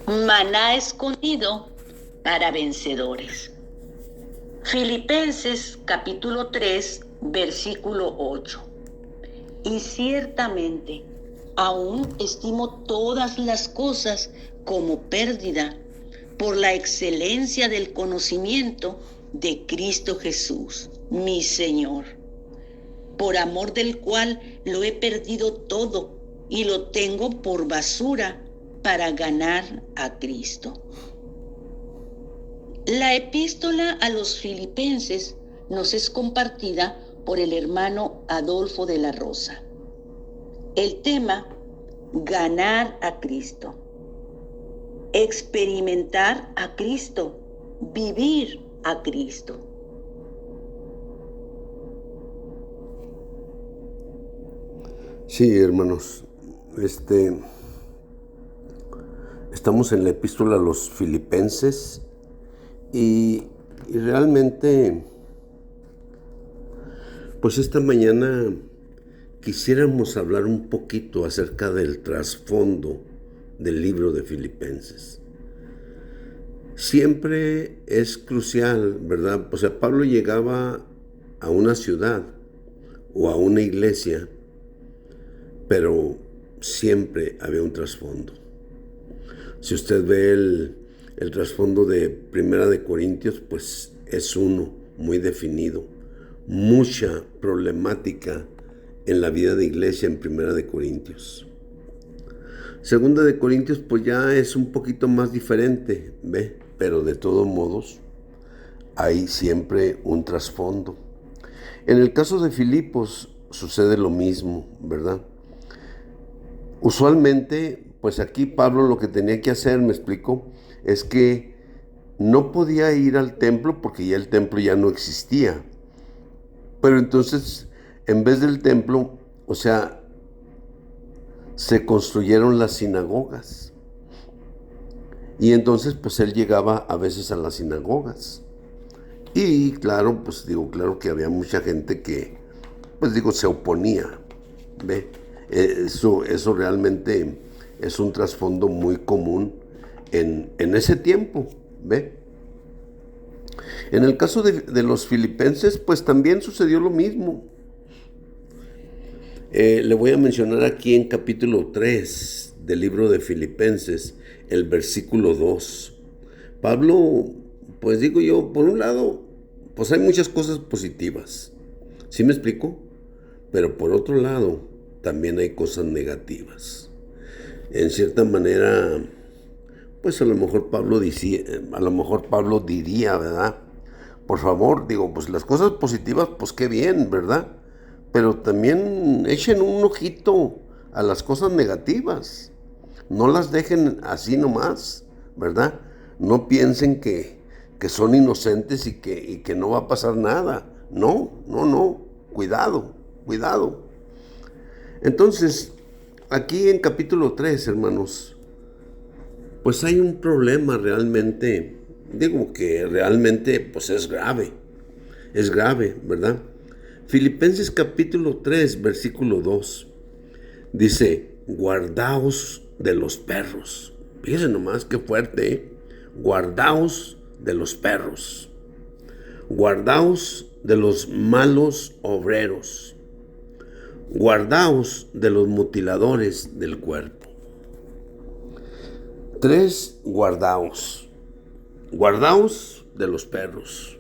maná escondido para vencedores. Filipenses capítulo 3, versículo 8. Y ciertamente, aún estimo todas las cosas como pérdida por la excelencia del conocimiento de Cristo Jesús, mi Señor, por amor del cual lo he perdido todo y lo tengo por basura para ganar a Cristo. La epístola a los filipenses nos es compartida por el hermano Adolfo de la Rosa. El tema: ganar a Cristo, experimentar a Cristo, vivir a Cristo. Sí, hermanos, estamos en la epístola a los filipenses y realmente, pues esta mañana quisiéramos hablar un poquito acerca del trasfondo del libro de Filipenses. Siempre es crucial, ¿verdad? O sea, Pablo llegaba a una ciudad o a una iglesia, pero siempre había un trasfondo. Si usted ve el trasfondo de Primera de Corintios, pues es uno muy definido. Mucha problemática en la vida de iglesia en Primera de Corintios. Segunda de Corintios, pues ya es un poquito más diferente, ¿ve? Pero de todos modos, hay siempre un trasfondo. En el caso de Filipos sucede lo mismo, ¿verdad? Usualmente, pues aquí Pablo lo que tenía que hacer, me explico, es que no podía ir al templo porque ya el templo ya no existía. Pero entonces, en vez del templo, o sea, se construyeron las sinagogas. Y entonces, pues él llegaba a veces a las sinagogas. Y claro, pues claro que había mucha gente que, pues se oponía, ¿ve? Eso realmente es un trasfondo muy común en ese tiempo, ¿ve? En el caso de los filipenses, pues también sucedió lo mismo. Le voy a mencionar aquí en capítulo 3 del libro de Filipenses, el versículo 2. Pablo, pues por un lado, pues hay muchas cosas positivas, ¿sí me explico? Pero por otro lado, también hay cosas negativas. En cierta manera, pues a lo mejor Pablo diría, ¿verdad? Por favor, pues las cosas positivas, pues qué bien, ¿verdad? Pero también echen un ojito a las cosas negativas. No las dejen así nomás, ¿verdad? No piensen que son inocentes y que no va a pasar nada. No. Cuidado. Entonces, aquí en capítulo 3, hermanos, pues hay un problema realmente, que realmente pues es grave, ¿verdad? Filipenses capítulo 3, versículo 2, dice: guardaos de los perros. Fíjense nomás qué fuerte, ¿eh? Guardaos de los perros. Guardaos de los malos obreros. Guardaos de los mutiladores del cuerpo. 3, guardaos. Guardaos de los perros.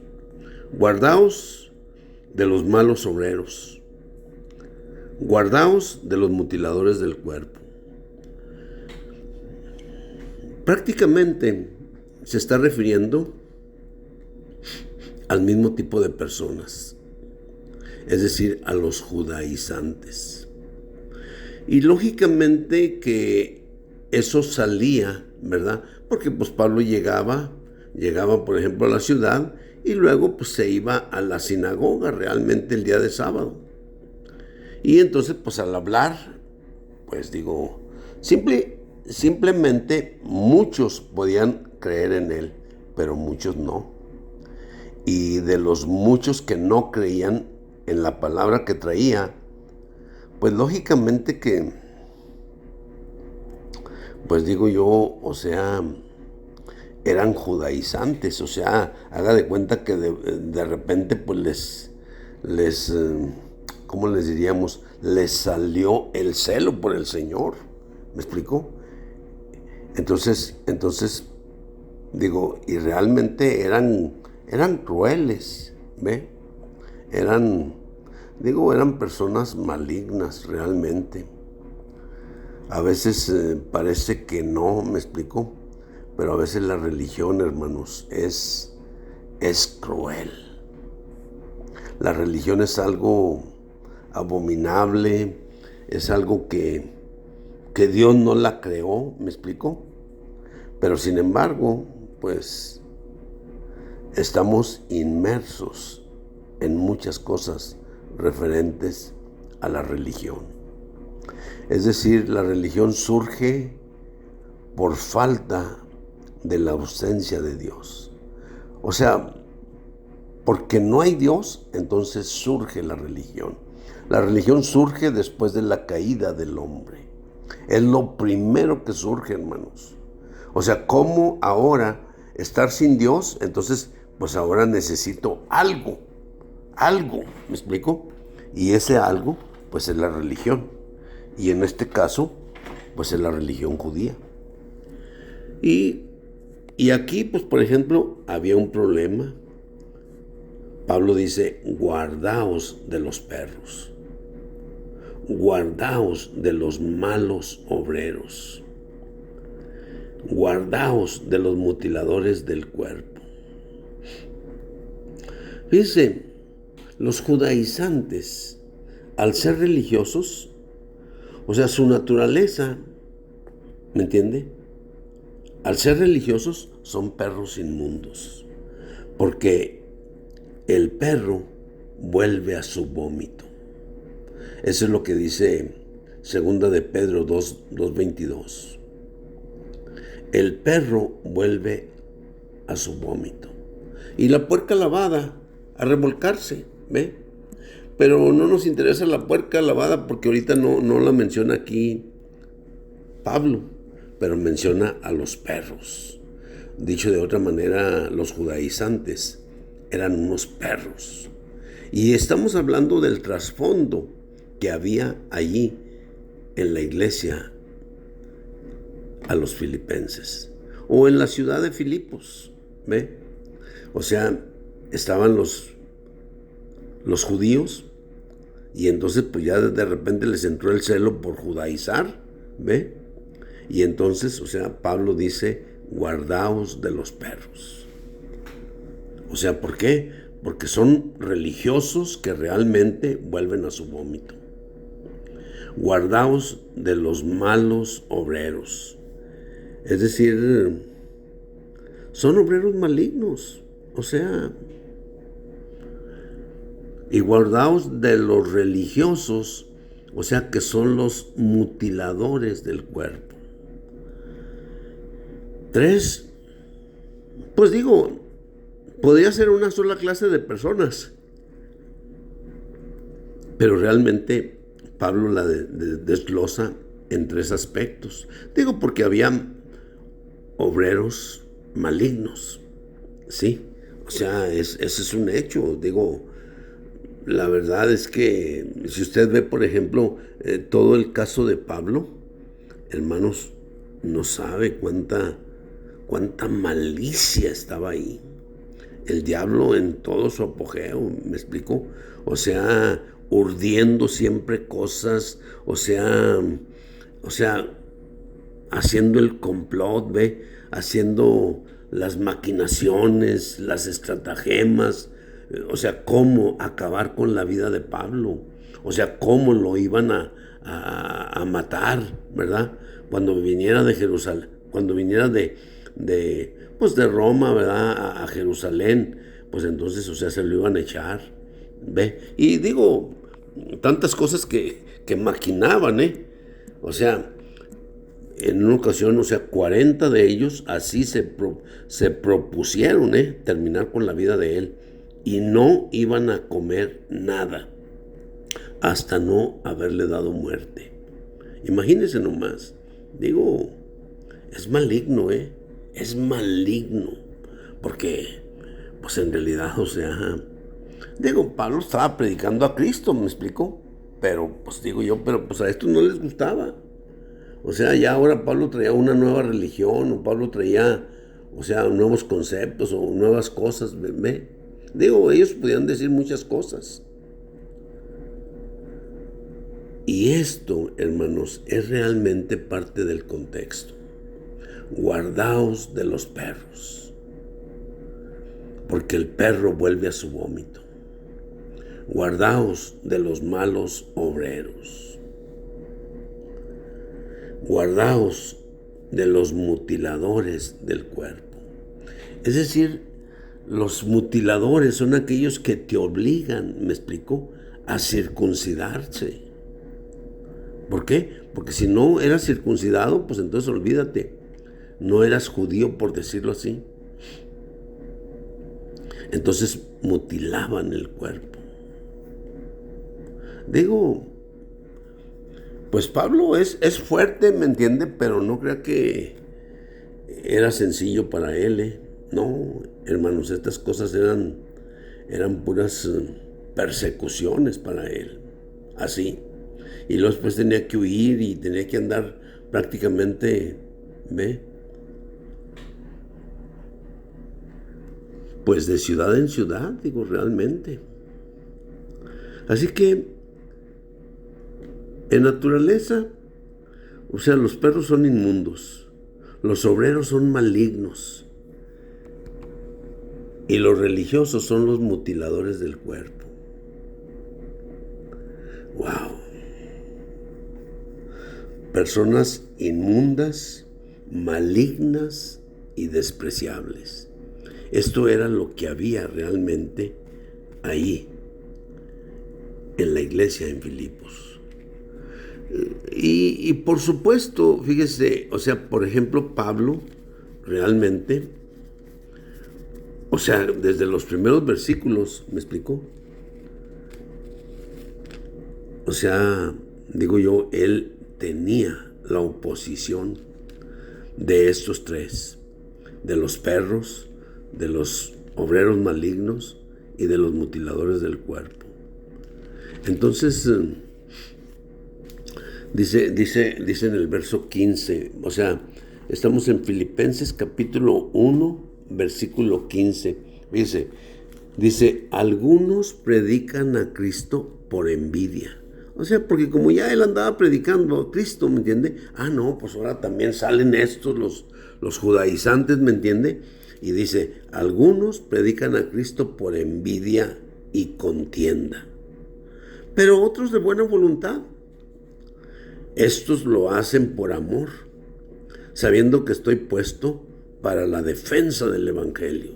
Guardaos de los malos obreros. Guardaos de los mutiladores del cuerpo. Prácticamente se está refiriendo al mismo tipo de personas, es decir, a los judaizantes. Y lógicamente que eso salía, ¿verdad? Porque pues Pablo llegaba por ejemplo a la ciudad y luego pues se iba a la sinagoga realmente el día de sábado. Y entonces pues al hablar, pues simplemente muchos podían creer en él, pero muchos no. Y de los muchos que no creían en la palabra que traía, pues lógicamente que pues digo yo, o sea, eran judaizantes, o sea, haga de cuenta que de repente pues ¿cómo les diríamos? Les salió el celo por el Señor, ¿me explico? Entonces, digo, y realmente eran crueles, ¿ve? Eran, eran personas malignas realmente. A veces parece que no, ¿me explico? Pero a veces la religión, hermanos, es cruel. La religión es algo abominable, es algo que Dios no la creó, ¿me explico? Pero sin embargo, pues estamos inmersos en muchas cosas referentes a la religión. Es decir, la religión surge por falta de la ausencia de Dios. O sea, porque no hay Dios, entonces surge la religión. La religión surge después de la caída del hombre. Es lo primero que surge, hermanos. O sea, ¿cómo ahora estar sin Dios? Entonces, pues ahora necesito algo, ¿me explico? Y ese algo, pues es la religión. Y en este caso, pues es la religión judía. Y aquí, pues por ejemplo, había un problema. Pablo dice, guardaos de los perros, guardaos de los malos obreros, guardaos de los mutiladores del cuerpo. Fíjense, los judaizantes, al ser religiosos, o sea, su naturaleza, ¿me entiende? Al ser religiosos son perros inmundos, porque el perro vuelve a su vómito. Eso es lo que dice segunda de Pedro 2:22. El perro vuelve a su vómito. Y la puerca lavada a revolcarse, ¿ve? Pero no nos interesa la puerca lavada porque ahorita no la menciona aquí Pablo, pero menciona a los perros. Dicho de otra manera, los judaizantes eran unos perros. Y estamos hablando del trasfondo que había allí en la iglesia a los filipenses o en la ciudad de Filipos, ¿ve? O sea, estaban los judíos y entonces pues ya de repente les entró el celo por judaizar, ¿ve? Y entonces, o sea, Pablo dice, guardaos de los perros. O sea, ¿por qué? Porque son religiosos que realmente vuelven a su vómito. Guardaos de los malos obreros. Es decir, son obreros malignos. O sea, y guardaos de los religiosos, o sea, que son los mutiladores del cuerpo. 3, pues digo, podría ser una sola clase de personas, pero realmente Pablo la desglosa en 3 aspectos. Digo, porque había obreros malignos, ¿sí? O sea, ese es un hecho. Digo, la verdad es que si usted ve, por ejemplo, todo el caso de Pablo, hermanos, no sabe cuánta malicia estaba ahí. El diablo en todo su apogeo, ¿me explico? O sea, urdiendo siempre cosas, o sea, haciendo el complot, ¿ve? Haciendo las maquinaciones, las estratagemas, o sea, cómo acabar con la vida de Pablo, o sea, cómo lo iban a matar, ¿verdad? Cuando viniera de Jerusalén, cuando viniera de Roma, ¿verdad? A Jerusalén, pues entonces, o sea, se lo iban a echar, ¿ve? Y digo, tantas cosas que maquinaban, o sea, en una ocasión, o sea, 40 de ellos así se propusieron, terminar con la vida de él, y no iban a comer nada hasta no haberle dado muerte. Imagínense nomás, digo, es maligno, es maligno, porque pues en realidad, o sea, digo, Pablo estaba predicando a Cristo, ¿me explico? Pero pues digo yo, pero pues a estos no les gustaba. O sea, ya ahora Pablo traía una nueva religión, o Pablo traía, o sea, nuevos conceptos o nuevas cosas, ¿ve? Digo, ellos podían decir muchas cosas. Y esto, hermanos, es realmente parte del contexto. Guardaos de los perros, porque el perro vuelve a su vómito. Guardaos de los malos obreros. Guardaos de los mutiladores del cuerpo. Es decir, los mutiladores son aquellos que te obligan, ¿me explico?, a circuncidarse. ¿Por qué? Porque si no eras circuncidado, pues entonces olvídate, no eras judío, por decirlo así. Entonces mutilaban el cuerpo. Digo, pues Pablo es fuerte, ¿me entiende? Pero no crea que era sencillo para él, No, hermanos, estas cosas eran puras persecuciones para él. Así. Y luego después tenía que huir y tenía que andar prácticamente, ¿ve? Pues de ciudad en ciudad, digo, realmente. Así que, en naturaleza, o sea, los perros son inmundos, los obreros son malignos y los religiosos son los mutiladores del cuerpo. ¡Wow! Personas inmundas, malignas y despreciables. Esto era lo que había realmente ahí, en la iglesia en Filipos. Y por supuesto, fíjese, o sea, por ejemplo, Pablo realmente, o sea, desde los primeros versículos, ¿me explicó? O sea, digo yo, él tenía la oposición de estos tres, de los perros, de los obreros malignos y de los mutiladores del cuerpo. Entonces, dice en el verso 15, o sea, estamos en Filipenses capítulo 1, versículo 15. Dice, algunos predican a Cristo por envidia. O sea, porque como ya él andaba predicando a Cristo, ¿me entiende? No, pues ahora también salen estos, los judaizantes, ¿me entiende? Y dice, algunos predican a Cristo por envidia y contienda, pero otros de buena voluntad. Estos lo hacen por amor, sabiendo que estoy puesto para la defensa del Evangelio.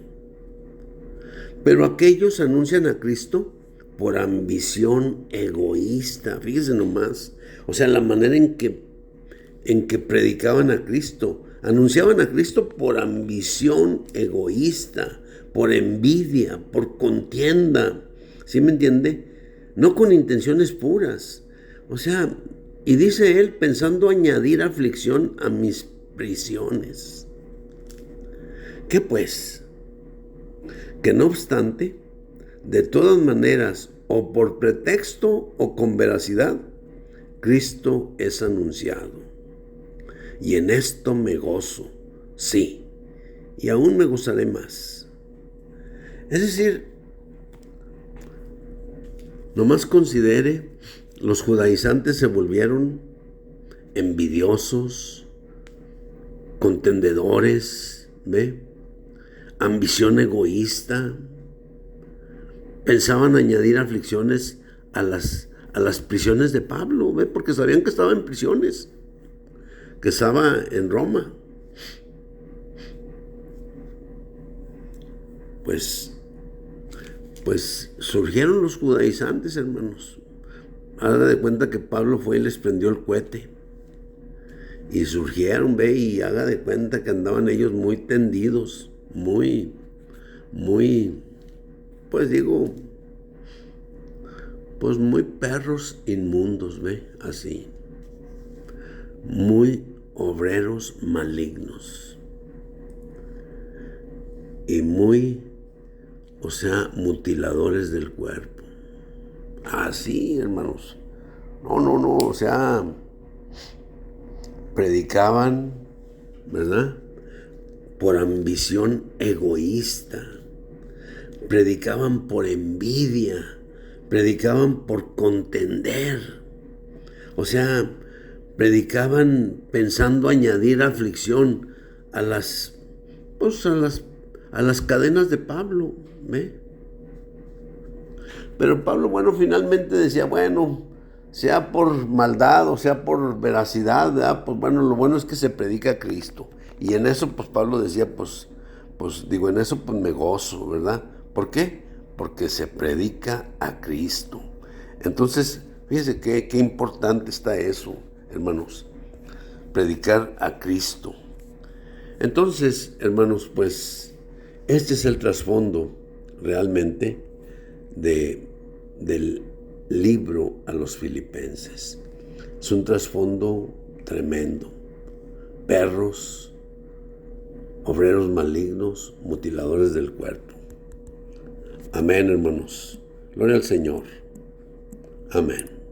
Pero aquellos anuncian a Cristo por ambición egoísta. Fíjese nomás, o sea, la manera en que predicaban a Cristo. Anunciaban a Cristo por ambición egoísta, por envidia, por contienda. ¿Sí me entiende? No con intenciones puras. O sea, y dice él, pensando añadir aflicción a mis prisiones. ¿Qué pues? Que no obstante, de todas maneras, o por pretexto o con veracidad, Cristo es anunciado. Y en esto me gozo, sí, y aún me gozaré más. Es decir, nomás considere, los judaizantes se volvieron envidiosos, contendedores, ¿ve? Ambición egoísta. Pensaban añadir aflicciones a las prisiones de Pablo, ¿ve? Porque sabían que estaba en prisiones, que estaba en Roma. Pues surgieron los judaizantes, hermanos. Haga de cuenta que Pablo fue y les prendió el cohete. Y surgieron, ve, y haga de cuenta que andaban ellos muy tendidos, muy, pues digo, pues muy perros inmundos, ve, así. Muy obreros malignos y muy, mutiladores del cuerpo. Así, hermanos. No, predicaban, ¿verdad? Por ambición egoísta, predicaban por envidia, predicaban por contender, predicaban pensando añadir aflicción a las cadenas de Pablo, ¿ve? Pero Pablo, finalmente decía, sea por maldad o sea por veracidad, ¿verdad? Pues lo bueno es que se predica a Cristo. Y en eso, Pablo decía, en eso me gozo, ¿verdad? ¿Por qué? Porque se predica a Cristo. Entonces, fíjense qué importante está eso, hermanos. Predicar a Cristo. Entonces, hermanos, este es el trasfondo realmente del libro a los Filipenses. Es un trasfondo tremendo. Perros, obreros malignos, mutiladores del cuerpo. Amén, hermanos. Gloria al Señor. Amén.